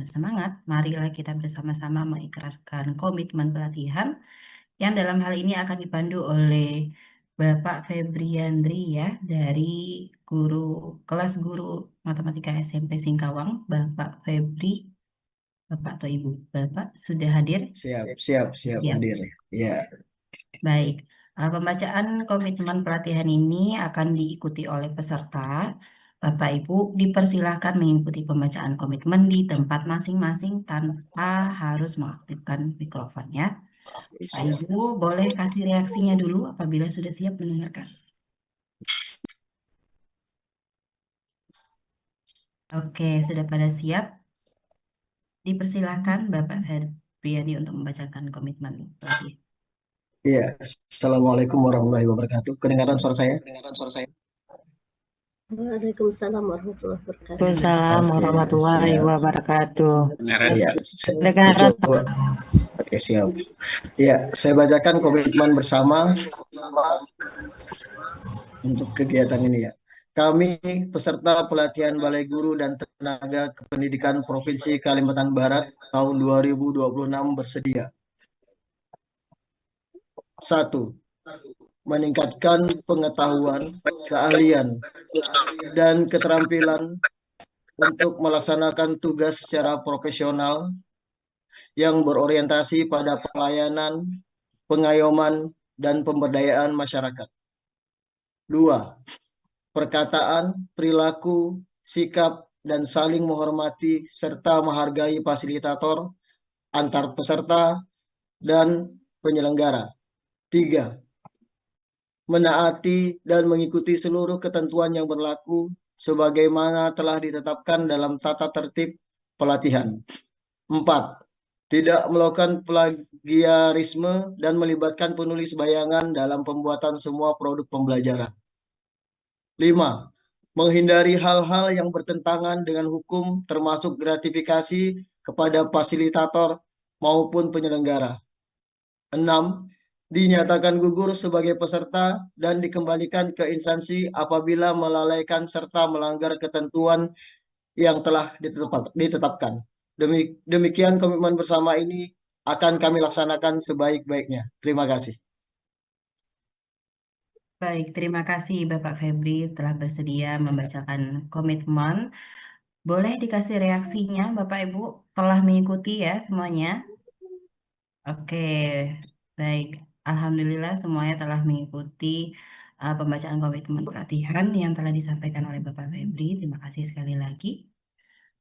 bersemangat, marilah kita bersama-sama mengikrarkan komitmen pelatihan yang dalam hal ini akan dipandu oleh Bapak Febriandri ya dari guru kelas guru Matematika SMP Singkawang. Bapak Febri, Bapak atau Ibu? Bapak sudah hadir? Siap Siap. hadir. Ya, Baik, pembacaan komitmen pelatihan ini akan diikuti oleh peserta. Bapak Ibu dipersilahkan mengikuti pembacaan komitmen di tempat masing-masing tanpa harus mengaktifkan mikrofon ya. Pak siap. Ibu boleh kasih reaksinya dulu apabila sudah siap mendengarkan. Oke, sudah pada siap. Dipersilahkan Bapak Herbriani untuk membacakan komitmen pelatihan. Ya, Assalamualaikum warahmatullahi wabarakatuh. Kedengaran suara saya? Waalaikumsalam warahmatullahi wabarakatuh. Waalaikumsalam Oke, warahmatullahi siap. wabarakatuh. Ya, Dengaran coba. Oke, siap. Ya, saya bacakan komitmen bersama untuk kegiatan ini ya. Kami peserta pelatihan Balai Guru dan Tenaga Kependidikan Provinsi Kalimantan Barat tahun 2026 bersedia. 1. Meningkatkan pengetahuan, keahlian, dan keterampilan untuk melaksanakan tugas secara profesional yang berorientasi pada pelayanan, pengayoman, dan pemberdayaan masyarakat. 2. Perkataan, perilaku, sikap, dan saling menghormati serta menghargai fasilitator, antar peserta, dan penyelenggara. 3. Menaati dan mengikuti seluruh ketentuan yang berlaku sebagaimana telah ditetapkan dalam tata tertib pelatihan. 4. Tidak melakukan plagiarisme dan melibatkan penulis bayangan dalam pembuatan semua produk pembelajaran. 5. Menghindari hal-hal yang bertentangan dengan hukum termasuk gratifikasi kepada fasilitator maupun penyelenggara. 6. Dinyatakan gugur sebagai peserta dan dikembalikan ke instansi apabila melalaikan serta melanggar ketentuan yang telah ditetapkan. Demikian komitmen bersama ini akan kami laksanakan sebaik-baiknya. Terima kasih. Baik, terima kasih Bapak Febri telah bersedia membacakan komitmen. Boleh dikasih reaksinya Bapak Ibu telah mengikuti ya semuanya? Oke, baik. Alhamdulillah semuanya telah mengikuti pembacaan komitmen pelatihan yang telah disampaikan oleh Bapak Febri. Terima kasih sekali lagi.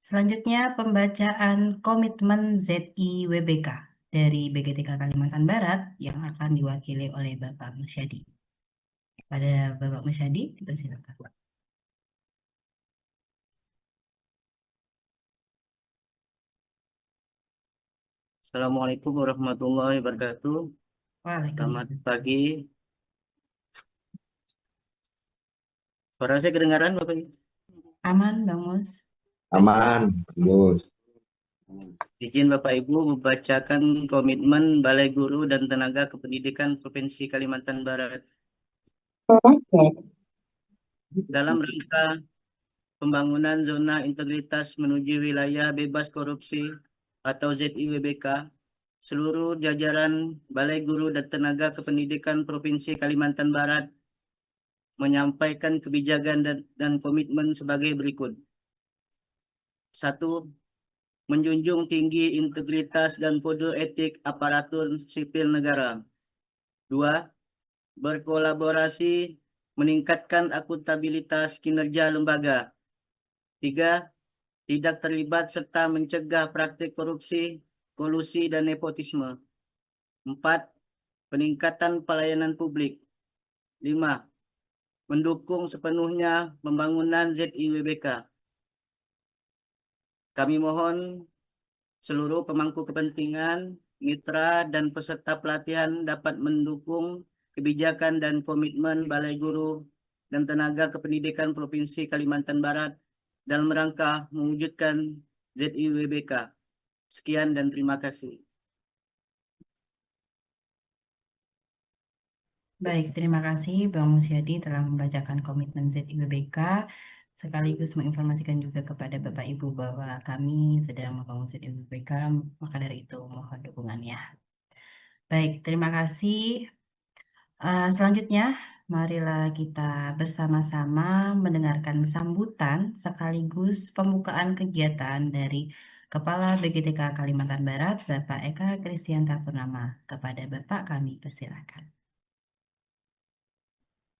Selanjutnya pembacaan komitmen ZIWBK dari BGTK Kalimantan Barat yang akan diwakili oleh Bapak Musyadi. Pada Bapak Musyadi, dipersilakan. Assalamualaikum warahmatullahi wabarakatuh. Selamat Waalaikumsalam. pagi. Suara saya kedengaran, Bapak? Aman, Bang Mus? Aman, Gus. Izin Bapak Ibu membacakan komitmen Balai Guru dan Tenaga Kependidikan Provinsi Kalimantan Barat. Dalam rangka pembangunan zona integritas menuju wilayah bebas korupsi atau ZIWBK, seluruh jajaran Balai Guru dan Tenaga Kependidikan Provinsi Kalimantan Barat menyampaikan kebijakan dan komitmen sebagai berikut. 1. Menjunjung tinggi integritas dan kode etik aparatur sipil negara. 2. Berkolaborasi meningkatkan akuntabilitas kinerja lembaga. 3. Tidak terlibat serta mencegah praktik korupsi, kolusi, dan nepotisme. 4. Peningkatan pelayanan publik. 5. Mendukung sepenuhnya pembangunan ZIWBK. Kami mohon seluruh pemangku kepentingan, mitra, dan peserta pelatihan dapat mendukung kebijakan dan komitmen Balai Guru dan Tenaga Kependidikan Provinsi Kalimantan Barat dalam rangka mewujudkan ZIWBK. Sekian dan terima kasih. Baik, terima kasih Bang Musyadi telah membacakan komitmen ZIWBK. sekaligus menginformasikan juga kepada Bapak Ibu bahwa kami sedang membangun UPK, maka dari itu mohon dukungannya. Baik, terima kasih. Selanjutnya, marilah kita bersama-sama mendengarkan sambutan sekaligus pembukaan kegiatan dari Kepala BGTK Kalimantan Barat, Bapak Eka Kristianta Purnama. Kepada Bapak kami persilakan.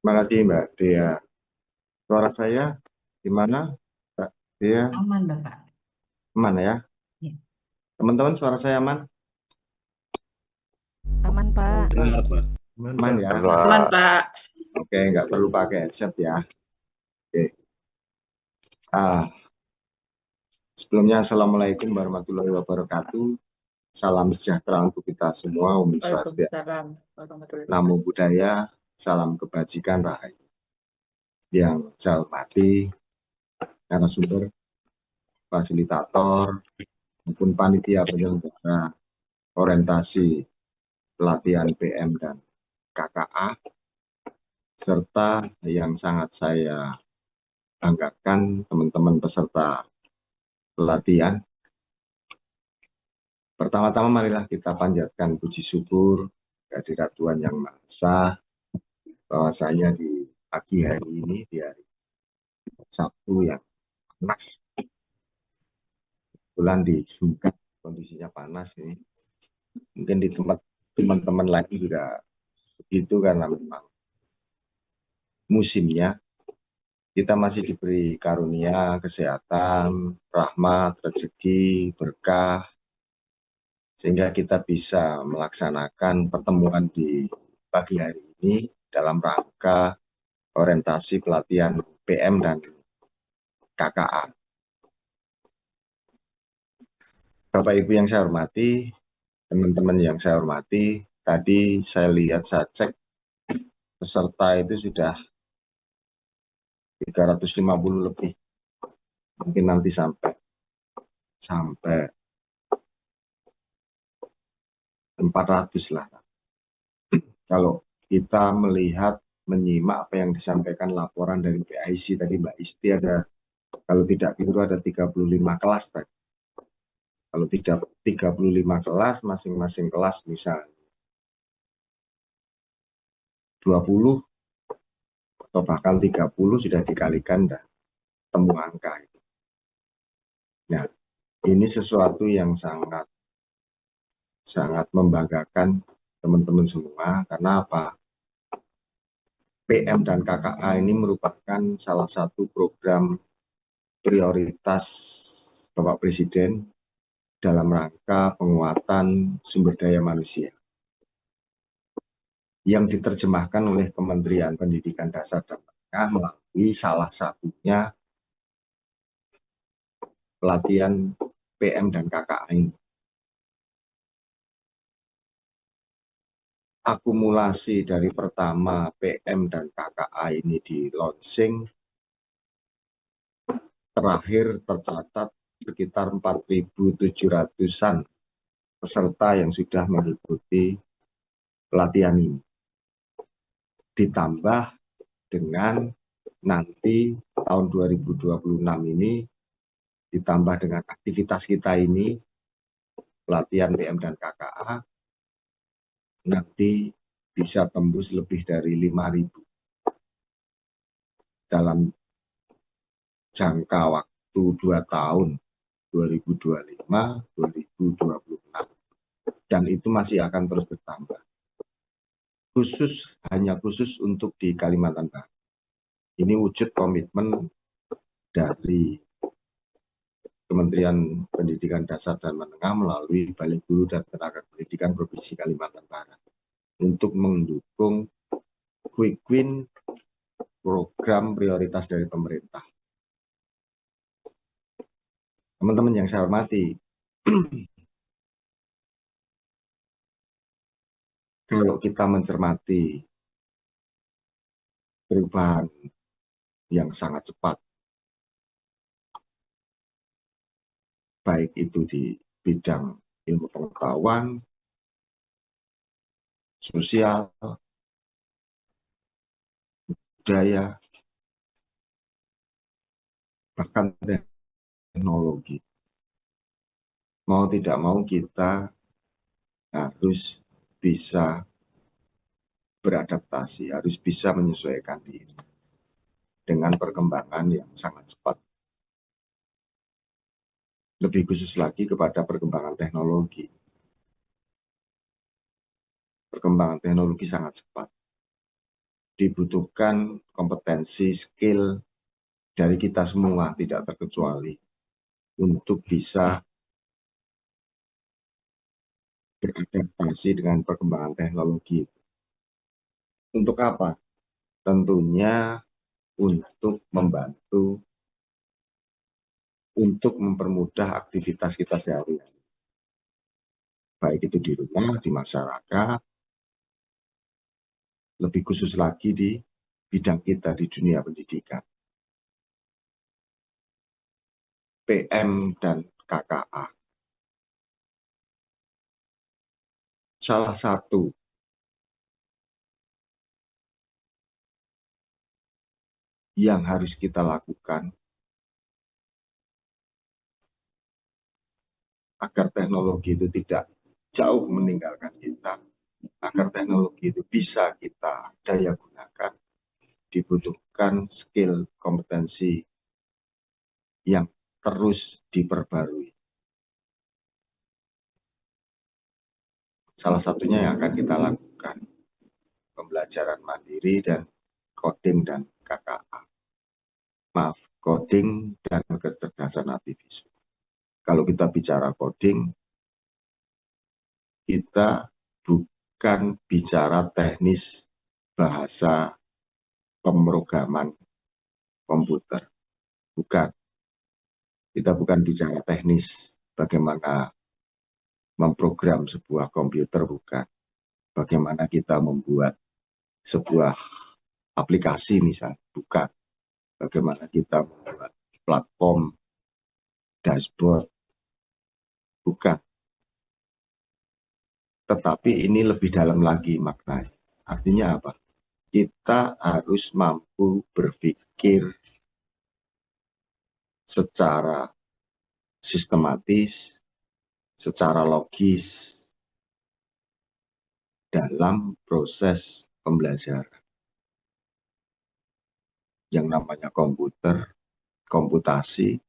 Terima kasih Mbak Dea. Suara saya gimana, Mbak Dea? Aman, Bapak. Aman ya? Ya. Teman-teman, suara saya aman? Aman, Pak. Aman ya? Aman, Pak. Oke, nggak perlu pakai headset ya. Oke. Sebelumnya, Assalamualaikum warahmatullahi wabarakatuh. Salam sejahtera untuk kita semua. Om Swastiastu. Waalaikumsalam warahmatullahi Namo Buddhaya. Salam kebajikan rahayu. Yang saya hormati narasumber, fasilitator, maupun panitia penyelenggara orientasi pelatihan PM dan KKA, serta yang sangat saya banggakan teman-teman peserta pelatihan. Pertama-tama marilah kita panjatkan puji syukur kehadirat Tuhan Yang Maha Esa, bahwasanya di pagi hari ini, di hari Sabtu yang panas, bulan di Sukat kondisinya panas ini. Mungkin di tempat teman-teman lain juga begitu karena memang musimnya. Kita masih diberi karunia, kesehatan, rahmat, rezeki, berkah, sehingga kita bisa melaksanakan pertemuan di pagi hari ini dalam rangka orientasi pelatihan PM dan KKA. Bapak Ibu yang saya hormati, teman-teman yang saya hormati, tadi saya lihat, saya cek peserta itu sudah 350 lebih. Mungkin nanti sampai 400 lah. Kalau kita melihat, menyimak apa yang disampaikan laporan dari PIC tadi, Mbak Isti, ada, kalau tidak keliru ada 35 kelas tadi. Kalau tidak 35 kelas, masing-masing kelas misalnya 20 atau bahkan 30 sudah dikalikan dah temu angka itu. Nah, ini sesuatu yang sangat membanggakan teman-teman semua. Karena apa? PM dan KKA ini merupakan salah satu program prioritas Bapak Presiden dalam rangka penguatan sumber daya manusia yang diterjemahkan oleh Kementerian Pendidikan Dasar dan Menengah melalui salah satunya pelatihan PM dan KKA ini. Akumulasi dari pertama PM dan KKA ini di launching, terakhir tercatat sekitar 4.700-an peserta yang sudah mengikuti pelatihan ini. Ditambah dengan nanti tahun 2026 ini, ditambah dengan aktivitas kita ini, pelatihan PM dan KKA, nanti bisa tembus lebih dari 5.000 dalam jangka waktu 2 tahun, 2025-2026. Dan itu masih akan terus bertambah. Hanya khusus untuk di Kalimantan Barat. Ini wujud komitmen dari Kementerian Pendidikan Dasar dan Menengah melalui Balai Guru dan Tenaga Pendidikan Provinsi Kalimantan Barat untuk mendukung quick win program prioritas dari pemerintah. Teman-teman yang saya hormati, kalau kita mencermati perubahan yang sangat cepat, baik itu di bidang ilmu pengetahuan, sosial, budaya, bahkan teknologi. Mau tidak mau kita harus bisa beradaptasi, harus bisa menyesuaikan diri dengan perkembangan yang sangat cepat. Lebih khusus lagi kepada perkembangan teknologi. Perkembangan teknologi sangat cepat. Dibutuhkan kompetensi, skill dari kita semua, tidak terkecuali, untuk bisa beradaptasi dengan perkembangan teknologi. Untuk apa? Tentunya untuk membantu, untuk mempermudah aktivitas kita sehari-hari. Baik itu di rumah, di masyarakat, lebih khusus lagi di bidang kita di dunia pendidikan. PM dan KKA. Salah satu yang harus kita lakukan agar teknologi itu tidak jauh meninggalkan kita, agar teknologi itu bisa kita daya gunakan, dibutuhkan skill, kompetensi yang terus diperbarui. Salah satunya yang akan kita lakukan, pembelajaran mandiri dan coding dan KKA. Maaf, coding dan kecerdasan artifisial. Kalau kita bicara coding, kita bukan bicara teknis bahasa pemrograman komputer. Bukan. Kita bukan bicara teknis bagaimana memprogram sebuah komputer, bukan. Bagaimana kita membuat sebuah aplikasi misalnya, bukan. Bagaimana kita membuat platform, dashboard, bukan. Tetapi ini lebih dalam lagi maknanya. Artinya apa? Kita harus mampu berpikir secara sistematis, secara logis dalam proses pembelajaran. Yang namanya komputer, komputasi,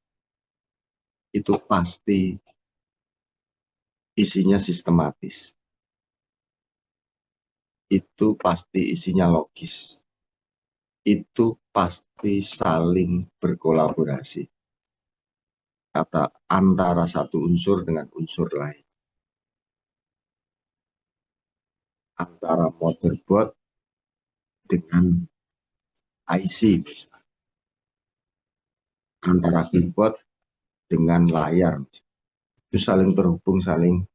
itu pasti isinya sistematis. Itu pasti isinya logis. Itu pasti saling berkolaborasi. Kata antara satu unsur dengan unsur lain. Antara motherboard dengan IC misalnya. Antara keyboard dengan layar misalnya. Itu saling terhubung, saling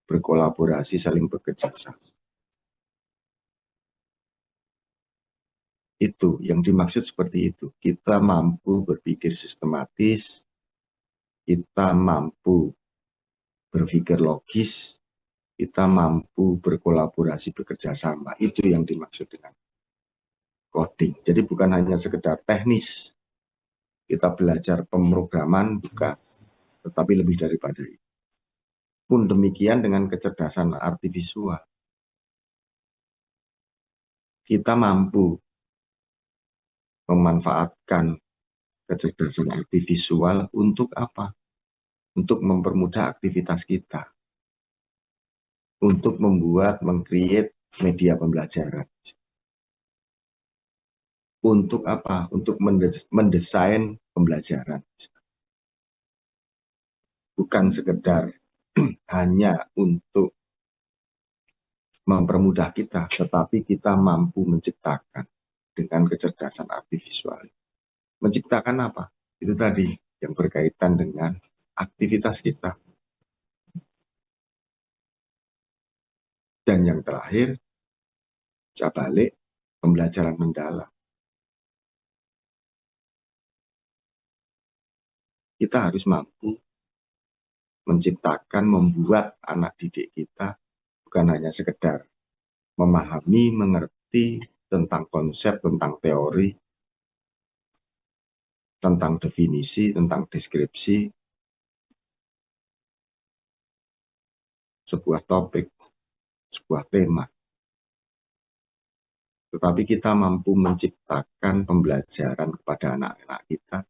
berkolaborasi, saling bekerja sama. Itu yang dimaksud seperti itu. Kita mampu berpikir sistematis, kita mampu berpikir logis, kita mampu berkolaborasi, bekerja sama. Itu yang dimaksud dengan coding. Jadi bukan hanya sekedar teknis, kita belajar pemrograman, bukan, tetapi lebih daripada itu. Pun demikian dengan kecerdasan artifisial. Kita mampu memanfaatkan kecerdasan artifisial untuk apa? Untuk mempermudah aktivitas kita. Untuk membuat, meng-create media pembelajaran. Untuk apa? Untuk mendesain pembelajaran. Bukan sekedar hanya untuk mempermudah kita, tetapi kita mampu menciptakan dengan kecerdasan artifisial. Menciptakan apa? Itu tadi yang berkaitan dengan aktivitas kita. Dan yang terakhir, balik pembelajaran mendalam. Kita harus mampu menciptakan, membuat anak didik kita bukan hanya sekedar memahami, mengerti tentang konsep, tentang teori, tentang definisi, tentang deskripsi sebuah topik, sebuah tema. Tetapi kita mampu menciptakan pembelajaran kepada anak-anak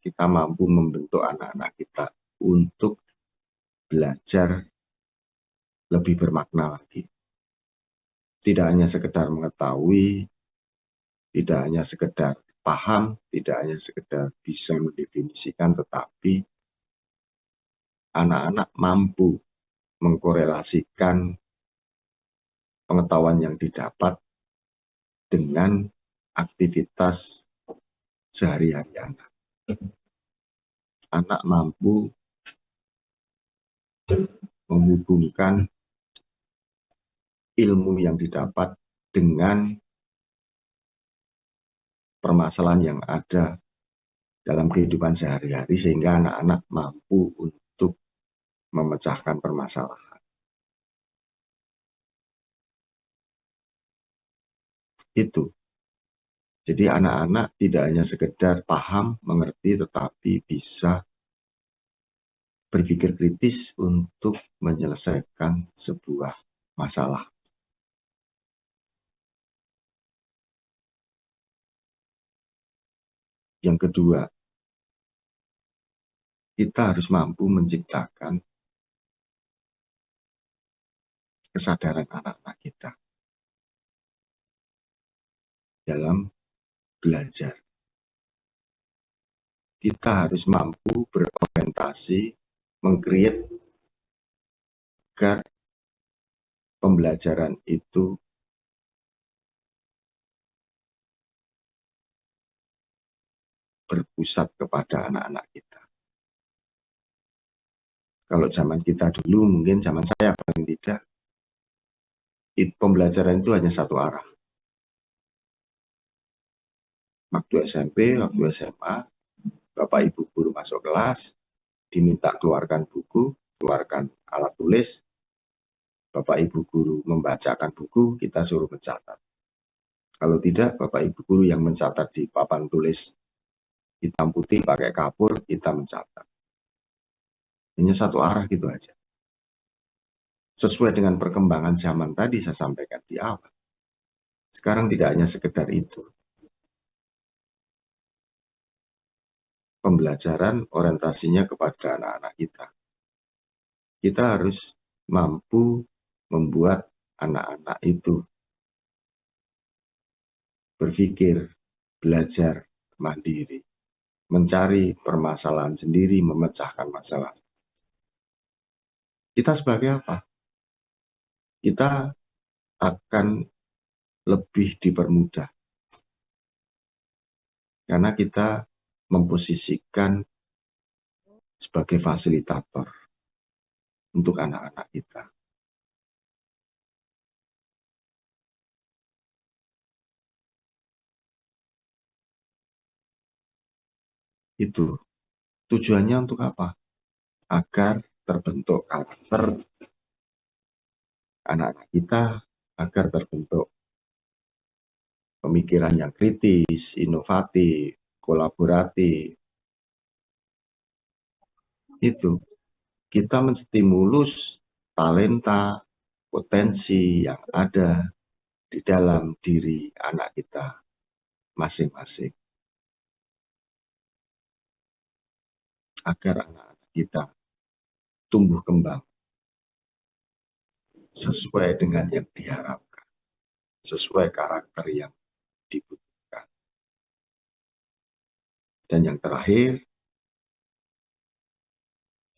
kita mampu membentuk anak-anak kita untuk belajar lebih bermakna lagi. Tidak hanya sekedar mengetahui, tidak hanya sekedar paham, tidak hanya sekedar bisa mendefinisikan, tetapi anak-anak mampu mengkorelasikan pengetahuan yang didapat dengan aktivitas sehari-hari anak. Anak mampu menghubungkan ilmu yang didapat dengan permasalahan yang ada dalam kehidupan sehari-hari, sehingga anak-anak mampu untuk memecahkan permasalahan. Itu. Jadi anak-anak tidak hanya sekedar paham, mengerti, tetapi bisa berpikir kritis untuk menyelesaikan sebuah masalah. Yang kedua, kita harus mampu menciptakan kesadaran anak-anak kita dalam belajar. Kita harus mampu berorientasi, meng-create agar pembelajaran itu berpusat kepada anak-anak kita. Kalau zaman kita dulu, mungkin zaman saya paling tidak, pembelajaran itu hanya satu arah. Waktu SMP, waktu SMA, Bapak Ibu guru masuk kelas, diminta keluarkan buku, keluarkan alat tulis, Bapak Ibu guru membacakan buku, kita suruh mencatat. Kalau tidak, Bapak Ibu guru yang mencatat di papan tulis hitam putih pakai kapur, kita mencatat. Hanya satu arah gitu aja. Sesuai dengan perkembangan zaman tadi saya sampaikan di awal. Sekarang tidak hanya sekedar itu. Pembelajaran orientasinya kepada anak-anak kita. Kita harus mampu membuat anak-anak itu berpikir, belajar mandiri, mencari permasalahan sendiri, memecahkan masalah. Kita sebagai apa? Kita akan lebih dipermudah. Karena kita memposisikan sebagai fasilitator untuk anak-anak kita. Itu tujuannya untuk apa? Agar terbentuk karakter anak-anak kita, agar terbentuk pemikiran yang kritis, inovatif, kolaboratif. Itu kita menstimulus talenta, potensi yang ada di dalam diri anak kita masing-masing. Agar anak-anak kita tumbuh kembang sesuai dengan yang diharapkan, sesuai karakter yang dibutuhkan. Dan yang terakhir,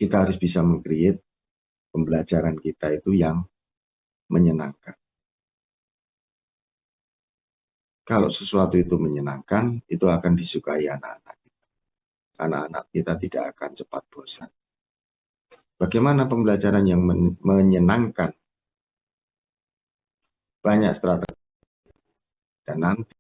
kita harus bisa meng-create pembelajaran kita itu yang menyenangkan. Kalau sesuatu itu menyenangkan, itu akan disukai anak-anak kita. Anak-anak kita tidak akan cepat bosan. Bagaimana pembelajaran yang menyenangkan? Banyak strategi. Dan nanti